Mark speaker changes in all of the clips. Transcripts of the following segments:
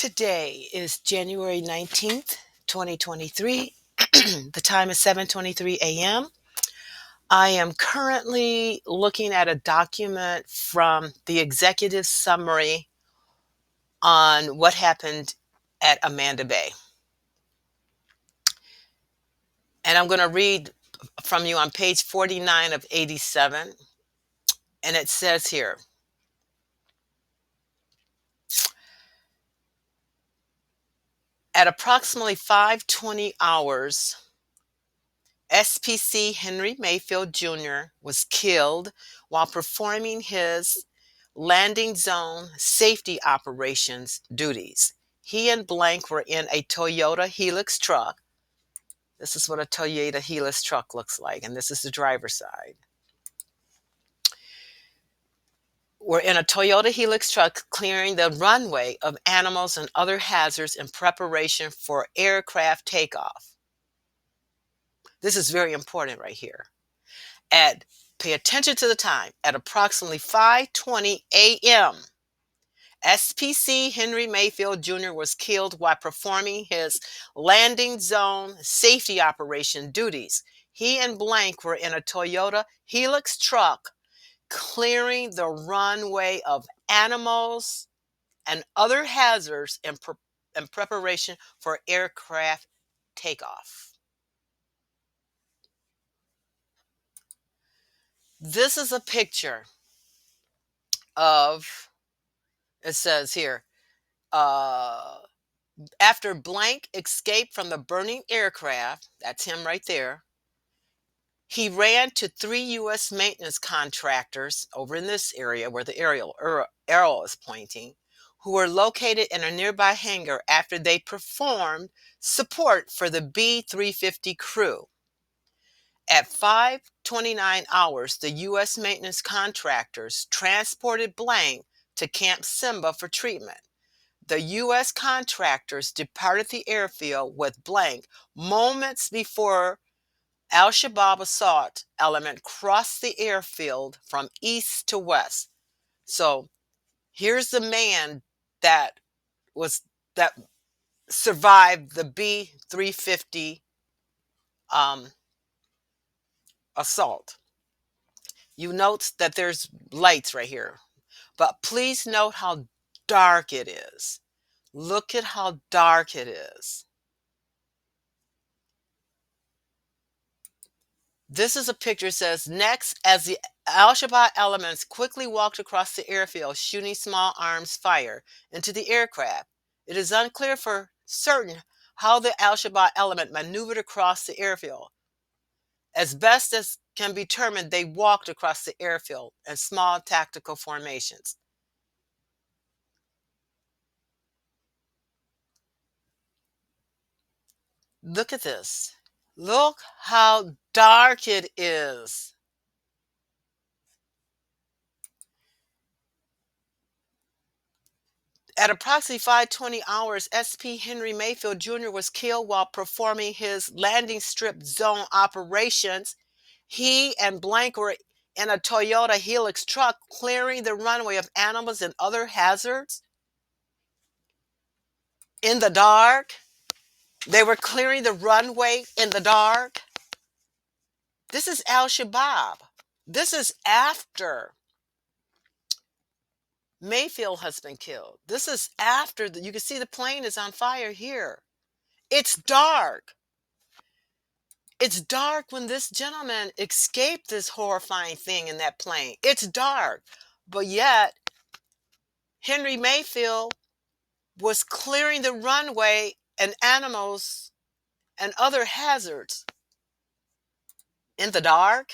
Speaker 1: Today is January 19th, 2023. The time is 7:23 a.m. I am currently looking at a document from the executive summary on what happened at Manda Bay. And I'm going to read from you on page 49 of 87. And it says here, at approximately 5:20 hours, SPC Henry Mayfield Jr. was killed while performing his landing zone safety operations duties. He and Blank were in a Toyota Helix truck. This is what a Toyota Helix truck looks like, and this is the driver's side. We're in a Toyota Helix truck clearing the runway of animals and other hazards in preparation for aircraft takeoff. This is very important right here. Pay attention to the time. At approximately 5:20 a.m., SPC Henry Mayfield Jr. was killed while performing his landing zone safety operation duties. He and Blank were in a Toyota Helix truck clearing the runway of animals and other hazards in preparation for aircraft takeoff. This is a picture of, it says here, after Blank escaped from the burning aircraft, that's him right there, he ran to 3 U.S. maintenance contractors over in this area where the arrow is pointing, who were located in a nearby hangar after they performed support for the B-350 crew. At 5:29 hours, the U.S. maintenance contractors transported Blank to Camp Simba for treatment. The U.S. contractors departed the airfield with Blank moments before Al-Shabaab assault element crossed the airfield from east to west. So here's the man that that survived the B-350 assault. You note that there's lights right here, but please note how dark it is. Look at how dark it is. This is a picture that says, next, as the Al-Shabaab elements quickly walked across the airfield, shooting small arms fire into the aircraft. It is unclear for certain how the Al-Shabaab element maneuvered across the airfield. As best as can be determined, they walked across the airfield in small tactical formations. Look at this. Look how dark it is. At approximately 5:20 hours, SP Henry Mayfield Jr. was killed while performing his landing strip zone operations. He and Blank were in a Toyota Helix truck clearing the runway of animals and other hazards. In the dark. They were clearing the runway in the dark. This is Al-Shabaab. This is after Mayfield has been killed. This is after, you can see the plane is on fire here. It's dark. It's dark when this gentleman escaped this horrifying thing in that plane. It's dark. But yet, Henry Mayfield was clearing the runway and animals and other hazards in the dark.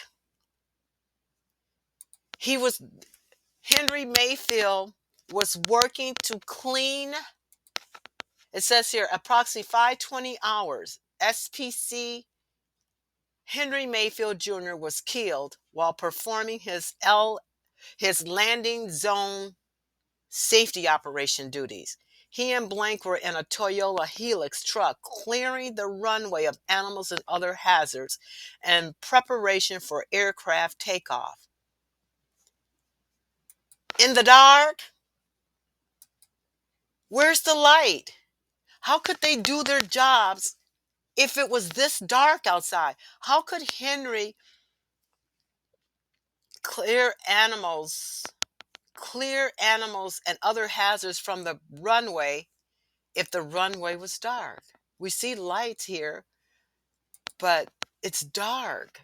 Speaker 1: Henry Mayfield was working to clean, it says here, approximately 5:20 hours, SPC Henry Mayfield Jr. was killed while performing his landing zone safety operation duties. He and Blank were in a Toyota Helix truck clearing the runway of animals and other hazards in preparation for aircraft takeoff. In the dark, Where's the light? How could they do their jobs if it was this dark outside? How could Henry clear animals, clear animals and other hazards from the runway if the runway was dark? We see lights here, but it's dark.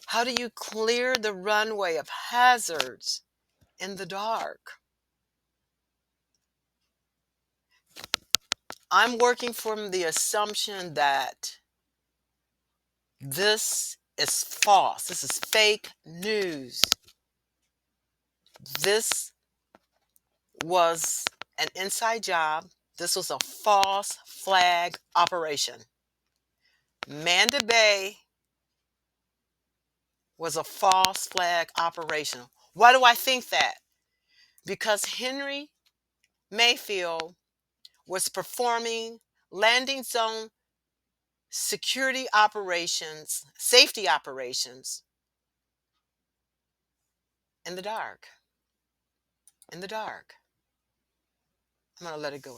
Speaker 1: How do you clear the runway of hazards in the dark? I'm working from the assumption that this is false. This is fake news. This was an inside job. This was a false flag operation. Manda Bay was a false flag operation. Why do I think that? Because Henry Mayfield was performing landing zone security operations, safety operations in the dark. In the dark. I'm going to let it go.